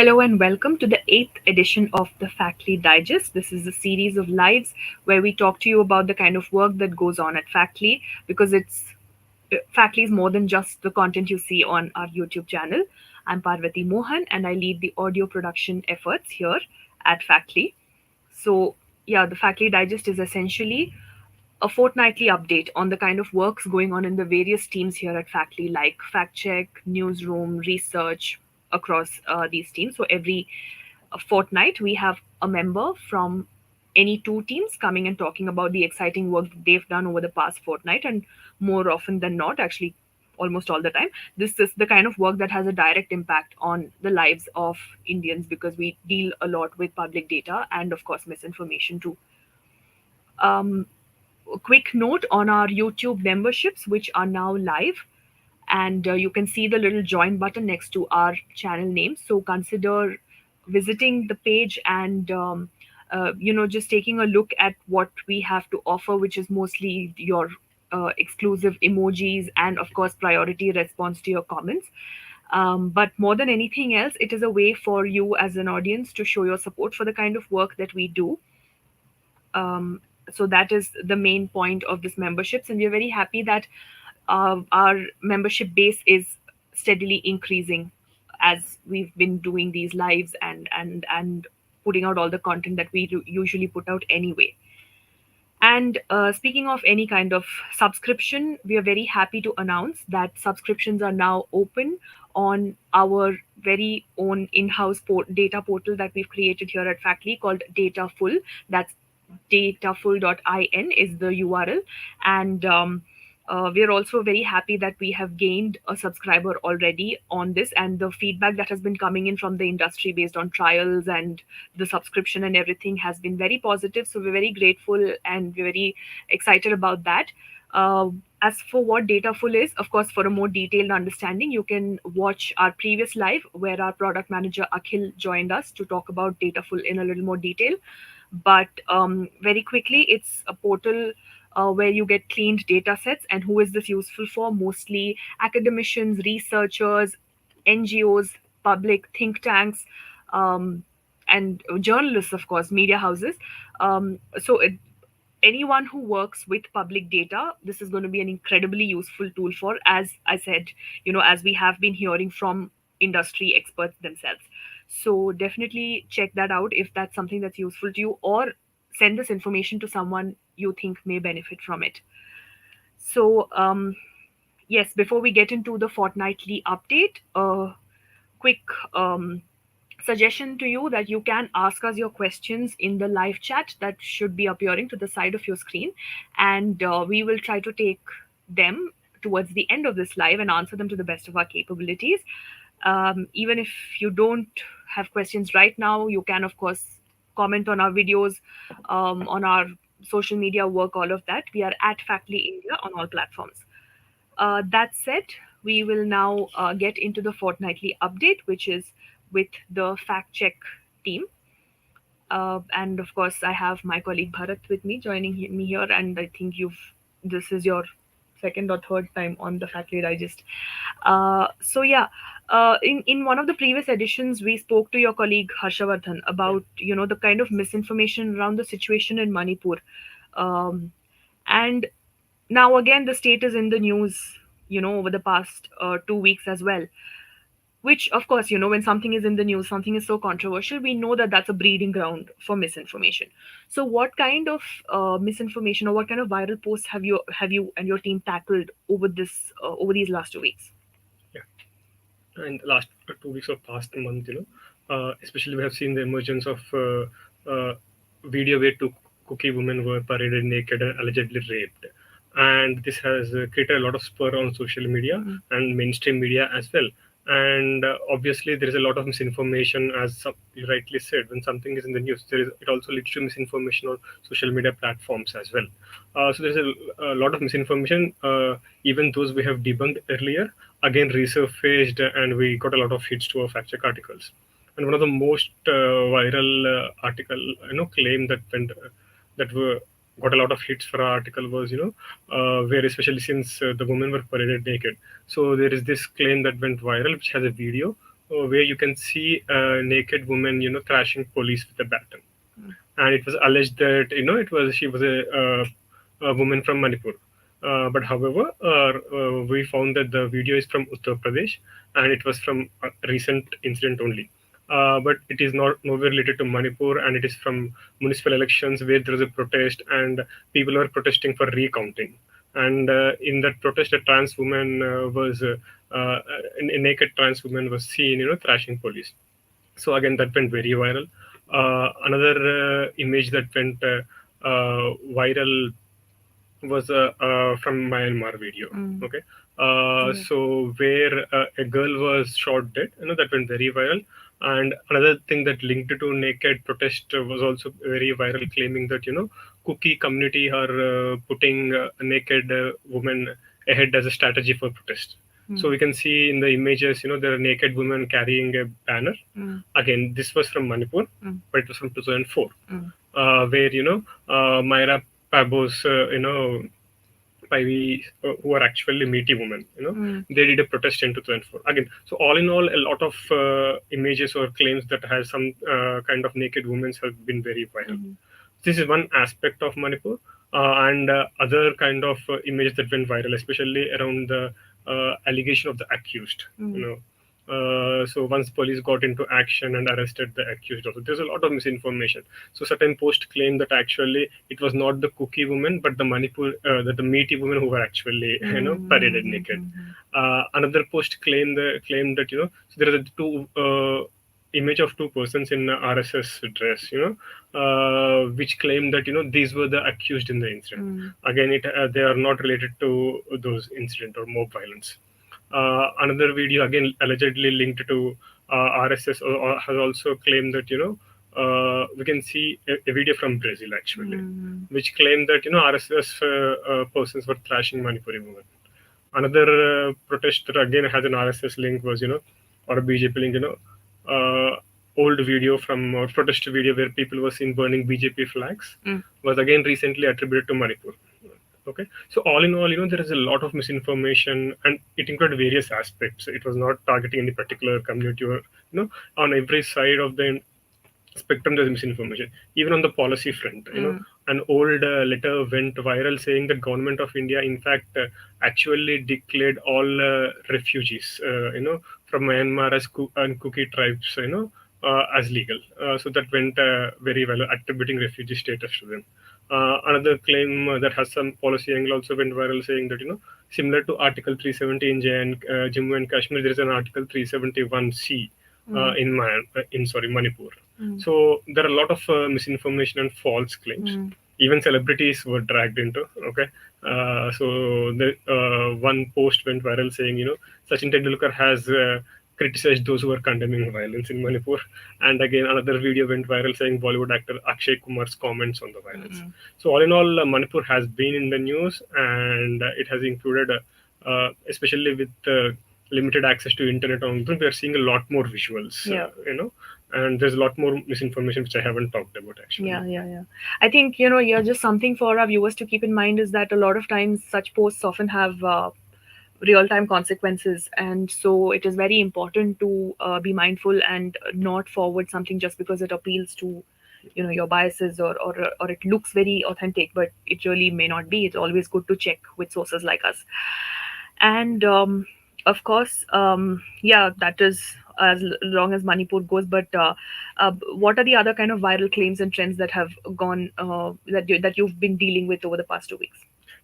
Hello and welcome to the eighth edition of the Factly Digest. This is a series of lives where we talk to you about the kind of work that goes on at Factly because Factly is more than just the content you see on our YouTube channel. I'm Parvati Mohan and I lead the audio production efforts here at Factly. So, yeah, the Factly Digest is essentially a fortnightly update on the kind of works going on in the various teams here at Factly, like fact check, newsroom, research across these teams. So every fortnight, we have a member from any two teams coming and talking about the exciting work that they've done over the past fortnight, and more often than not, actually. Almost all the time, this is the kind of work that has a direct impact on the lives of Indians because we deal a lot with public data and, of course, misinformation too. Um, a quick note on our YouTube memberships, which are now live. And you can see the little join button next to our channel name. So consider visiting the page and, just taking a look at what we have to offer, which is mostly your exclusive emojis and, of course, priority response to your comments. But more than anything else, it is a way for you as an audience to show your support for the kind of work that we do. So that is the main point of this memberships, and we're very happy that our membership base is steadily increasing as we've been doing these lives and putting out all the content that we usually put out anyway. And speaking of any kind of subscription, we are very happy to announce that subscriptions are now open on our very own in-house data portal that we've created here at Factly called Dataful. That's dataful.in is the URL. And we are also very happy that we have gained a subscriber already on this, and the feedback that has been coming in from the industry based on trials and the subscription and everything has been very positive. So we're very grateful and we're very excited about that. Uh, as for what Dataful is, of course, for a more detailed understanding, you can watch our previous live where our product manager Akhil joined us to talk about Dataful in a little more detail. But very quickly, it's a portal where you get cleaned data sets. And who is this useful for? Mostly academicians, researchers, NGOs, public think tanks, um, and journalists, of course, media houses. Anyone who works with public data, this is going to be an incredibly useful tool for, as I said, as we have been hearing from industry experts themselves. So definitely check that out if that's something that's useful to you, or send this information to someone you think may benefit from it. So, yes, before we get into the fortnightly update, a quick suggestion to you that you can ask us your questions in the live chat that should be appearing to the side of your screen, and we will try to take them towards the end of this live and answer them to the best of our capabilities. Even if you don't have questions right now, you can, of course, comment on our videos, on our social media work, all of that. We are at Factly India on all platforms. That said, we will now get into the fortnightly update, which is with the fact check team. And of course, I have my colleague Bharat with me joining me here, and I think this is your second or third time on the Factly Digest. So yeah, in one of the previous editions, we spoke to your colleague Harshavardhan about the kind of misinformation around the situation in Manipur, um, and now again the state is in the news, over the past 2 weeks as well. Which, of course, when something is in the news, something is so controversial, we know that that's a breeding ground for misinformation. So what kind of misinformation or what kind of viral posts have you and your team tackled over these last 2 weeks? Yeah, and last 2 weeks or past month, especially we have seen the emergence of video where two cookie women were paraded naked and allegedly raped, and this has created a lot of spur on social media Mhm. and mainstream media as well. And obviously, there is a lot of misinformation, as you rightly said. When something is in the news, it also leads to misinformation on social media platforms as well. So there's a lot of misinformation, even those we have debunked earlier, again resurfaced, and we got a lot of hits to our fact check articles. And one of the most viral article, claim that were got a lot of hits for our article was, where especially since the women were paraded naked. So there is this claim that went viral, which has a video where you can see a naked woman, thrashing police with a baton. Mm. And it was alleged that it was she was a woman from Manipur. But however, we found that the video is from Uttar Pradesh, and it was from a recent incident only. But it is not nowhere related to Manipur, and it is from municipal elections where there was a protest and people were protesting for recounting. And in that protest, a trans woman was a naked trans woman was seen, thrashing police. So again, that went very viral. Another image that went viral was from Myanmar video. Mm. Okay, Yeah. so where a girl was shot dead, that went very viral. And another thing that linked to naked protest was also very viral, claiming that cookie community are putting a naked woman ahead as a strategy for protest. So Mm. we can see in the images, there are naked women carrying a banner. Mm. Again, this was from Manipur, Mm. but it was from 2004, Mm. where Myra Pabos, by who are actually Meaty women. Mm. They did a protest in 2004 again. So all in all, a lot of images or claims that has some kind of naked women have been very viral. Mm. This is one aspect of Manipur, and other kind of images that went viral, especially around the allegation of the accused. You Mm. know, so once police got into action and arrested the accused, also there's a lot of misinformation. So certain posts claim that actually it was not the cookie woman, but the Manipur, that the meaty women who were actually paraded Mm. naked. Mm. Another post claimed that so there are two. Image of two persons in RSS dress, which claim that these were the accused in the incident. Mm. Again, they are not related to those incident or mob violence. Another video again allegedly linked to RSS has also claimed that we can see a video from Brazil actually, Mm. which claimed that RSS persons were thrashing Manipuri women. Another protest that again has an RSS link was or a BJP link, old video from protest video where people were seen burning BJP flags Mm. was again recently attributed to Manipur. Okay, so all in all, there is a lot of misinformation, and it included various aspects. It was not targeting any particular community or on every side of the spectrum there's misinformation. Even on the policy front, Mm. an old letter went viral saying that government of India in fact actually declared all refugees from Myanmar as and Kuki tribes as legal. So that went very well, attributing refugee status to them. Another claim that has some policy angle also went viral, saying that similar to Article 370 in Jammu and Kashmir, there is an Article 371C Mm. in sorry Manipur. Mm. So there are a lot of misinformation and false claims. Mm. Even celebrities were dragged into. Okay, so the one post went viral saying Sachin Tendulkar has criticized those who are condemning violence in Manipur, and again another video went viral saying Bollywood actor Akshay Kumar's comments on the violence. Mm. So all in all, Manipur has been in the news, and it has included, especially with limited access to internet on them, we are seeing a lot more visuals, Yeah. and there's a lot more misinformation which I haven't talked about actually. Yeah, yeah, yeah. I think, yeah, just something for our viewers to keep in mind is that a lot of times such posts often have real time consequences. And so it is very important to be mindful and not forward something just because it appeals to, your biases, or it looks very authentic, but it really may not be. It's always good to check with sources like us. And of course, yeah, that is as long as Manipur goes. But what are the other kind of viral claims and trends that have gone that you've been dealing with over the past 2 weeks?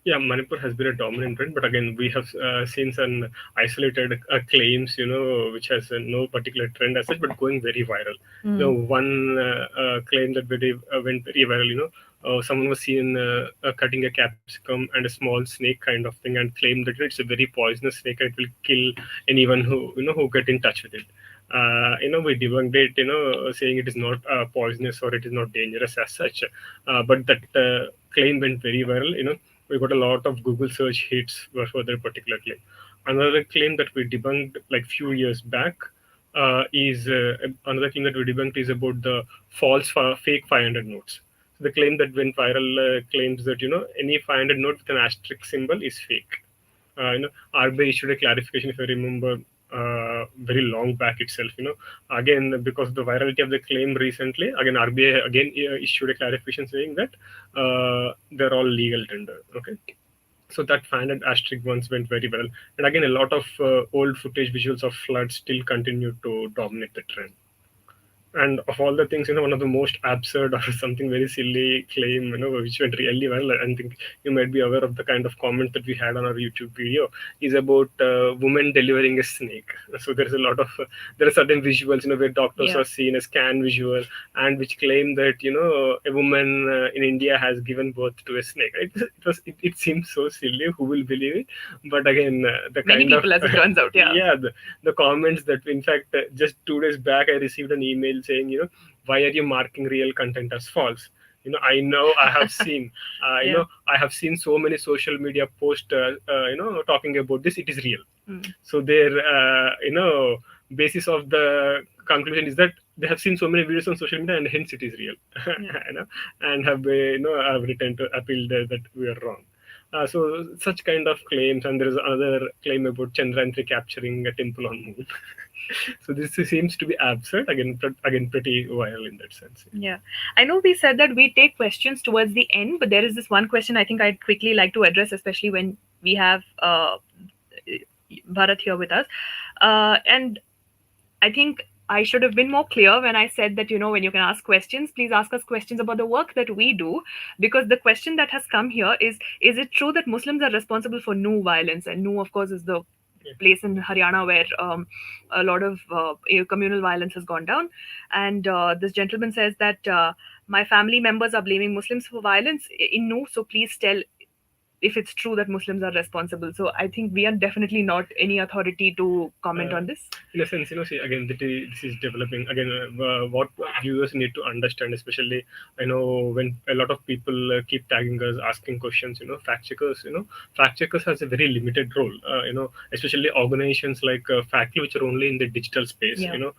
Yeah, Manipur has been a dominant trend, but again, we have seen some isolated claims, which has no particular trend as such, but going very viral. The Mm. one claim that went very viral, someone was seen cutting a capsicum and a small snake kind of thing, and claimed that it's a very poisonous snake and it will kill anyone who get in touch with it. We debunked it, saying it is not poisonous or it is not dangerous as such. But that claim went very viral. We got a lot of Google search hits for that particular claim. Another claim that we debunked like few years back is another claim that we debunked is about the fake 500 notes. So the claim that went viral claims that any 500 note with an asterisk symbol is fake. RBI issued a clarification, if I remember, very long back itself. Again, because of the virality of the claim recently, again RBI again issued a clarification saying that they're all legal tender. Okay, so that fan and asterisk ones went very well, and again a lot of old footage visuals of floods still continue to dominate the trend. And of all the things, one of the most absurd or something very silly claim, which went really well. I think you might be aware of the kind of comment that we had on our YouTube video is about women delivering a snake. So there's a lot of there are certain visuals, where doctors Yeah. are seen as scan visual, and which claim that a woman in India has given birth to a snake. It seems so silly. Who will believe it? But again, the Many kind of people, as it turns out. Yeah. yeah, the comments that in fact just 2 days back I received an email saying, why are you marking real content as false? I know I have seen Yeah. I have seen so many social media posts talking about this, it is real. Mm. So their basis of the conclusion is that they have seen so many videos on social media and hence it is real. Yeah. And have have written to appeal that we are wrong. So such kind of claims, and there is another claim about Chandrayaan 3 capturing a temple on moon. So this seems to be absurd. Again, pretty viral in that sense. Yeah. I know we said that we take questions towards the end, but there is this one question I think I'd quickly like to address, especially when we have Bharat here with us. And I think I should have been more clear when I said that, when you can ask questions, please ask us questions about the work that we do. Because the question that has come here is it true that Muslims are responsible for new violence? And new, of course, is the Yeah. place in Haryana where a lot of communal violence has gone down. And this gentleman says that my family members are blaming Muslims for violence in Nu. So please tell if it's true that Muslims are responsible. So I think we are definitely not any authority to comment Uh, on this. in a sense, see, again, this is developing. Again, what viewers need to understand, especially, I know when a lot of people keep tagging us, asking questions, fact checkers has a very limited role, especially organizations like Factly, which are only in the digital space, Yeah.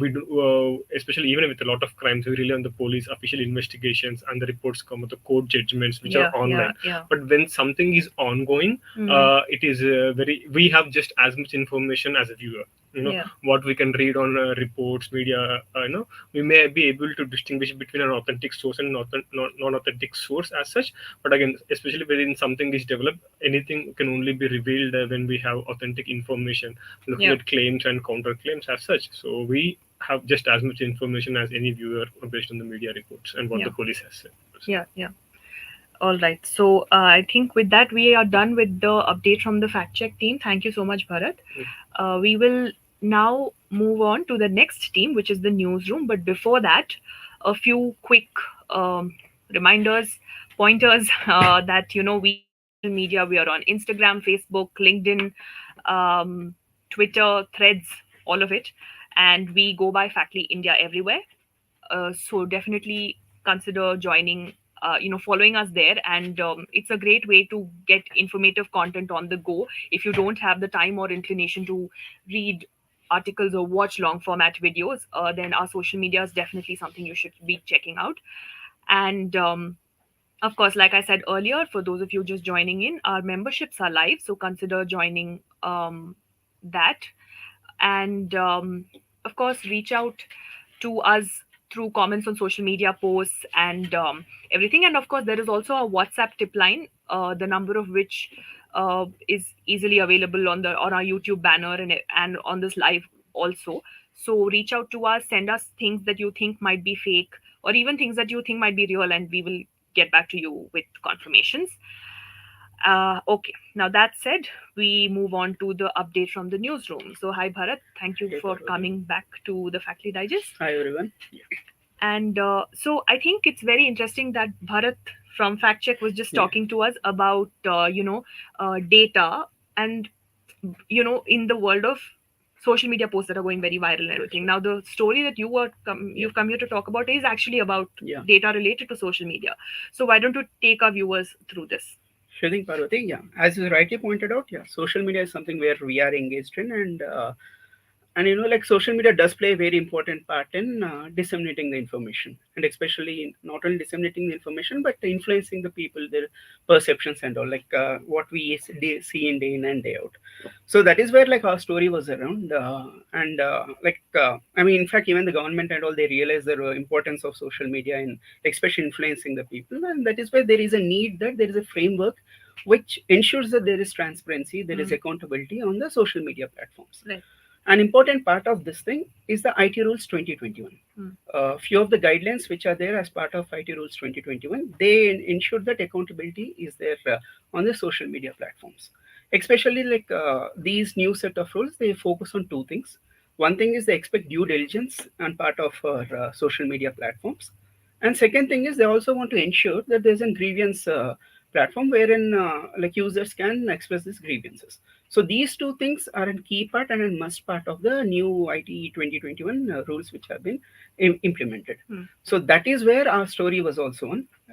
we do, especially even with a lot of crimes, we rely on the police official investigations and the reports come with the court judgments, which are Yeah, yeah, online. yeah. But when something is ongoing, Mm, it is very we have just as much information as a viewer. yeah, What we can read on reports, media. We may be able to distinguish between an authentic source and non-authentic source as such. But again, especially when something is developed, anything can only be revealed when we have authentic information, looking yeah, at claims and counterclaims as such. So we have just as much information as any viewer based on the media reports and what yeah, the police has said. yeah, yeah. All right. So I think with that, we are done with the update from the fact check team. Thank you so much, Bharat. We will now move on to the next team, which is the newsroom. But before that, a few quick um, reminders, pointers that we are on social media. We are on Instagram, Facebook, LinkedIn, um, Twitter, Threads, all of it, and we go by Factly India everywhere. So definitely consider joining, following us there. And it's a great way to get informative content on the go if you don't have the time or inclination to read articles or watch long format videos. Then our social media is definitely something you should be checking out. And of course, like I said earlier, for those of you just joining in, our memberships are live, so consider joining that. And of course, reach out to us through comments on social media posts and everything. And of course, there is also a WhatsApp tip line, the number of which is easily available on our YouTube banner and on this live also. So reach out to us, send us things that you think might be fake, or even things that you think might be real, and we will get back to you with confirmations. Okay, now that said, we move on to the update from the newsroom. So, hi Bharat, thank you Hey, for Parvati. coming back to the Factory Digest. Hi, everyone. And so, I think it's very interesting that Bharat from Fact Check was just Yeah, talking to us about, data and, in the world of social media posts that are going very viral and that's everything. right. Now, the story that Yeah, you've come here to talk about is actually about yeah. data related to social media. So, why don't you take our viewers through this? Sure thing, Parvati. Yeah, as you rightly pointed out, yeah, social media is something where we are engaged in, and And like social media does play a very important part in disseminating the information, and especially not only disseminating the information but influencing the people, their perceptions and all, like what we see in day in and day out. So that is where like our story was around, and I mean, in fact, even the government and all, they realize the importance of social media in especially influencing the people, and that is where there is a need that there is a framework which ensures that there is transparency, there is Mm. accountability on the social media platforms. Right. An important part of this thing is the IT rules 2021. Mm. Few of the guidelines which are there as part of IT rules 2021, they ensure that accountability is there on the social media platforms. Especially like these new set of rules, they focus on two things. One thing is they expect due diligence on part of social media platforms, and second thing is they also want to ensure that there's a grievance platform wherein like users can express these grievances. So these two things are a key part and a must part of the new IT 2021 rules which have been implemented. Mm. So that is where our story was also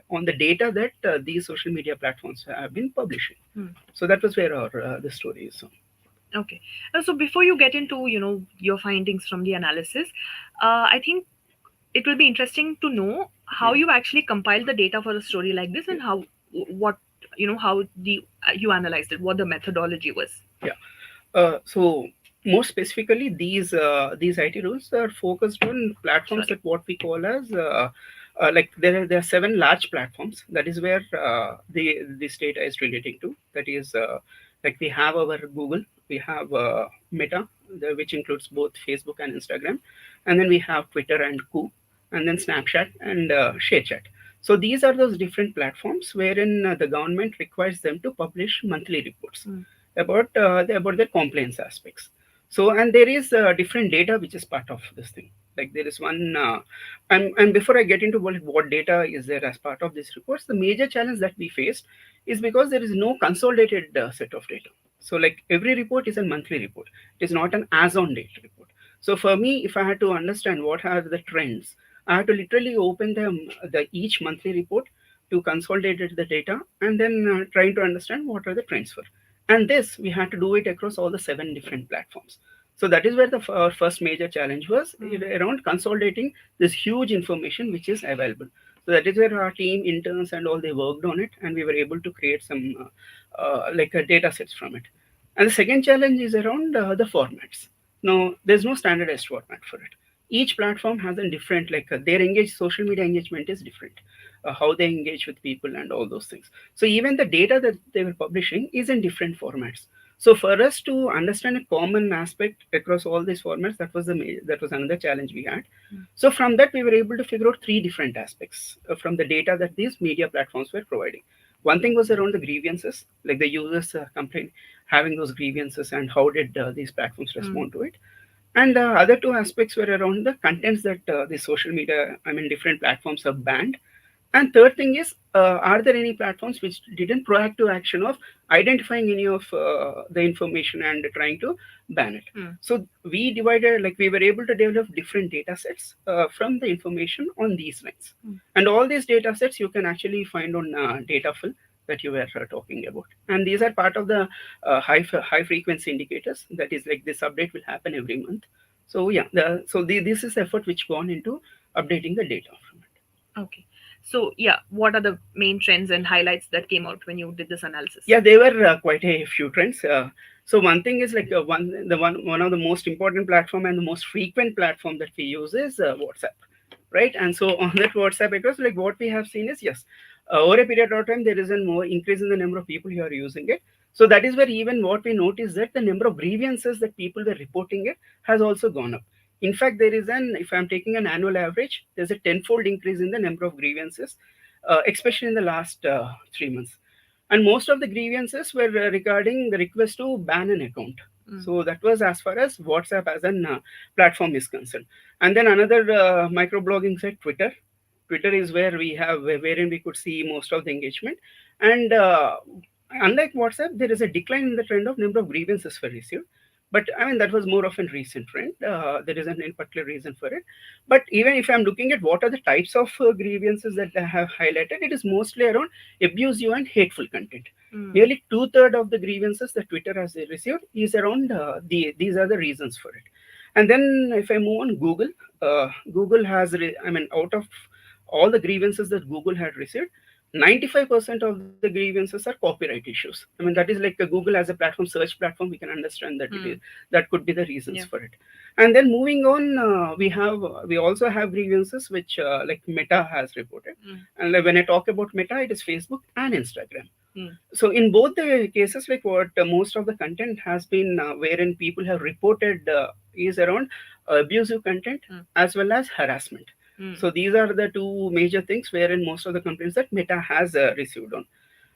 on the data that these social media platforms have been publishing. Mm. So that was where our the story is on. Okay. So before you get into, your findings from the analysis, I think it will be interesting to know how Yeah, you actually compiled the data for a story like this, yeah, and what, how you analyzed it, what the methodology was. yeah. So more specifically, these IT rules are focused on platforms Sorry. that what we call as like there are seven large platforms. That is where the this data is relating to. That is like we have our Google, we have Meta, which includes both Facebook and Instagram, and then we have Twitter and Co, and then Snapchat and ShareChat. So these are those different platforms wherein the government requires them to publish monthly reports Mm. about their compliance aspects. So, and there is different data which is part of this thing. Like there is one, and before I get into what data is there as part of these reports, the major challenge that we faced is because there is no consolidated set of data. So, like every report is a monthly report. It is not an as-on date report. So, for me, if I had to understand what are the trends, I had to literally open the each monthly report to consolidate the data and then trying to understand what are the trends for. And this we had to do it across all the seven different platforms. So that is where our first major challenge was Mm. around consolidating this huge information which is available. So that is where our team interns and all, they worked on it, and we were able to create some like data sets from it. And the second challenge is around the formats. Now there's no standardized format for it. Each platform has a different, like their social media engagement is different, how they engage with people and all those things. So even the data that they were publishing is in different formats. So for us to understand a common aspect across all these formats, that was another challenge we had. Mm. So from that, we were able to figure out three different aspects from the data that these media platforms were providing. One thing was around the grievances, like the users complaint having those grievances, and how did these platforms Mm. respond to it. And the other two aspects were around the contents that the social media, I mean, different platforms have banned. And third thing is, are there any platforms which didn't proactive action of identifying any of the information and trying to ban it? Mm. So we divided, like we were able to develop different data sets from the information on these lines. Mm. And all these data sets you can actually find on Dataful that you were talking about. And these are part of the high frequency indicators. That is like this update will happen every month. So yeah, this is effort which gone into updating the data from it. Okay. So yeah, what are the main trends and highlights that came out when you did this analysis? Yeah, there were quite a few trends. So one thing is like one of the most important platform and the most frequent platform that we use is WhatsApp, right? And so on that WhatsApp, it was like what we have seen is, yes, over a period of time there is a more increase in the number of people who are using it. So that is where even what we noticed that the number of grievances that people were reporting it has also gone up. In fact, there is if I'm taking an annual average, there's a tenfold increase in the number of grievances, especially in the last 3 months. And most of the grievances were regarding the request to ban an account. Mm. So that was as far as WhatsApp as an platform is concerned. And then another microblogging site, Twitter. Twitter is where we have wherein we could see most of the engagement. And unlike WhatsApp, there is a decline in the trend of number of grievances were received. But I mean that was more of a recent trend. There isn't any particular reason for it. But even if I'm looking at what are the types of grievances that I have highlighted, it is mostly around abusive and hateful content. Mm. Nearly two-thirds of the grievances that Twitter has received is around these are the reasons for it. And then if I move on, Google, Google has, I mean, out of all the grievances that Google had received, 95% of the grievances are copyright issues. I mean, that is like Google as a platform, search platform. We can understand that it is, Hmm. that could be the reasons Yeah. for it. And then moving on, we also have grievances which like Meta has reported. Hmm. And like when I talk about Meta, it is Facebook and Instagram. Hmm. So in both the cases, like what most of the content has been wherein people have reported is around abusive content Hmm. as well as harassment. Hmm. So these are the two major things wherein most of the complaints that Meta has received on.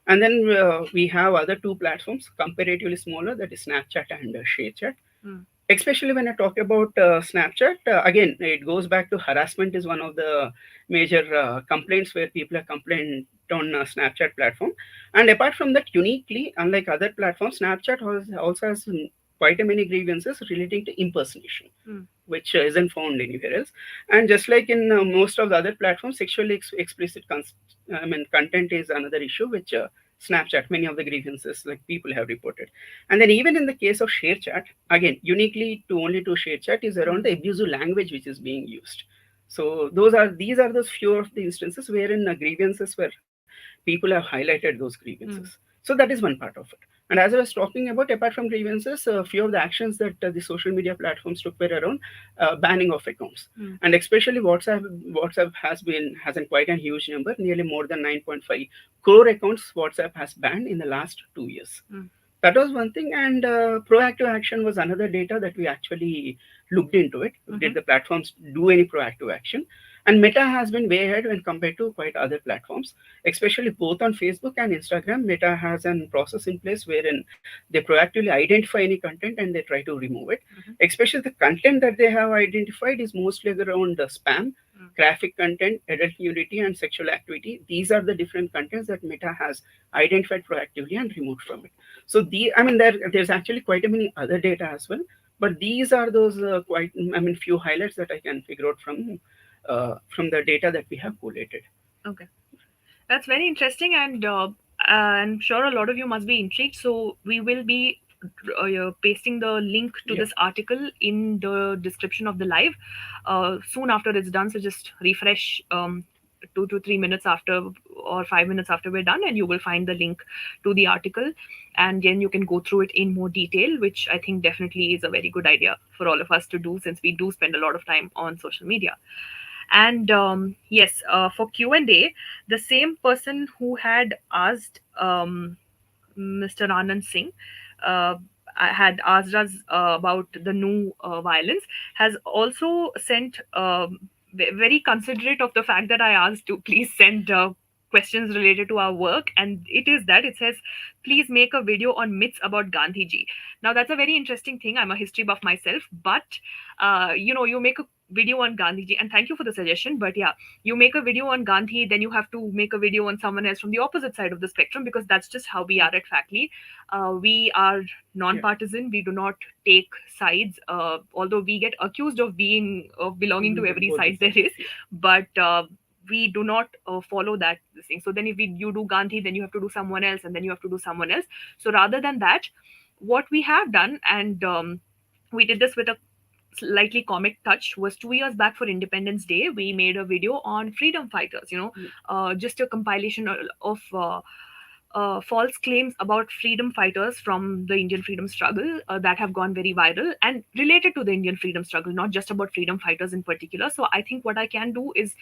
And then we have other two platforms comparatively smaller, that is Snapchat and ShareChat. Hmm. Especially when I talk about Snapchat, again, it goes back to harassment is one of the major complaints where people have complained on Snapchat platform. And apart from that, uniquely, unlike other platforms, Snapchat also has quite a many grievances relating to impersonation, Hmm. which isn't found anywhere else. And just like in most of the other platforms, sexually explicit I mean, content is another issue which Snapchat, many of the grievances like people have reported. And then even in the case of ShareChat, again, uniquely to only to ShareChat is around Hmm. the abusive language which is being used. So these are the few of the instances wherein grievances where people have highlighted those grievances. Hmm. So that is one part of it. And as I was talking about, apart from grievances, a few of the actions that the social media platforms took were around banning of accounts, Hmm. and especially WhatsApp. WhatsApp hasn't quite a huge number, nearly more than 9.5 crore accounts. WhatsApp has banned in the last 2 years. Hmm. That was one thing, and proactive action was another data that we actually looked into it. Hmm. Did the platforms do any proactive action? And Meta has been way ahead when compared to quite other platforms, especially both on Facebook and Instagram. Meta has a process in place wherein they proactively identify any content and they try to remove it. Hmm. Especially the content that they have identified is mostly around the spam, Hmm. graphic content, adult nudity, and sexual activity. These are the different contents that Meta has identified proactively and removed from it. So I mean, there's actually quite a many other data as well, but these are those quite, I mean, few highlights that I can figure out from the data that we have collated. Okay. That's very interesting, and I'm sure a lot of you must be intrigued. So we will be pasting the link to Yeah, this article in the description of the live soon after it's done. So just refresh 2 to 3 minutes after, or 5 minutes after we're done, and you will find the link to the article, and then you can go through it in more detail, which I think definitely is a very good idea for all of us to do, since we do spend a lot of time on social media. And yes, for Q&A, the same person who had asked Mr. Anand Singh, uh, had asked us about the new violence, has also sent very considerate of the fact that I asked to please send questions related to our work, and it is that it says, please make a video on myths about Gandhi ji. Now that's a very interesting thing. I'm a history buff myself, but you make a video on Gandhi ji, and thank you for the suggestion. But yeah, you make a video on Gandhi, then you have to make a video on someone else from the opposite side of the spectrum, because that's just how we are at Factly. We are yeah, non-partisan. We do not take sides, although we get accused of belonging to every both the side there sides. is, but we do not follow that this thing. So then, if you do Gandhi, then you have to do someone else, and then you have to do someone else. So rather than that, what we have done, and we did this with a slightly comic touch, was 2 years back for Independence Day. We made a video on freedom fighters, Yeah, just a compilation of false claims about freedom fighters from the Indian freedom struggle that have gone very viral and related to the Indian freedom struggle, not just about freedom fighters in particular. So I think what I can do is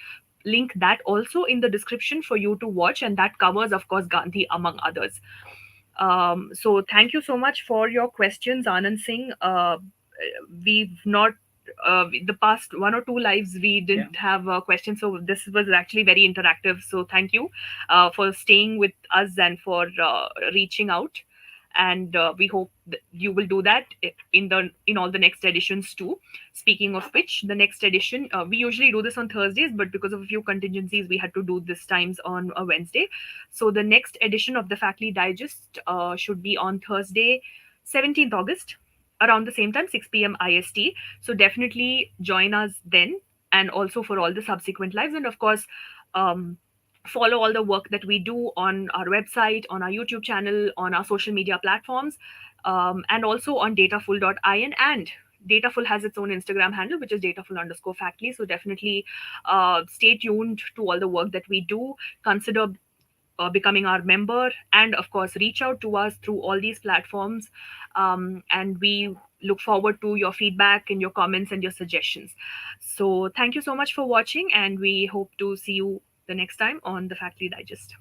link that also in the description for you to watch, and that covers, of course, Gandhi among others. So thank you so much for your questions, Anand Singh. We've not the past one or two lives we yeah. didn't have questions, so this was actually very interactive. So thank you for staying with us and for reaching out. And we hope that you will do that in all the next editions too. Speaking of which, the next edition, we usually do this on Thursdays, but because of a few contingencies, we had to do this times on a Wednesday. So the next edition of the Factly Digest should be on Thursday, 17th August, around the same time, 6 p.m. IST. So definitely join us then, and also for all the subsequent lives. And of course, um, follow all the work that we do on our website, on our YouTube channel, on our social media platforms, and also on dataful.in and Dataful has its own Instagram handle, which is dataful_factly. So definitely stay tuned to all the work that we do. Consider becoming our member, and of course reach out to us through all these platforms, and we look forward to your feedback and your comments and your suggestions. So thank you so much for watching, and we hope to see you the next time on the Factory Digest.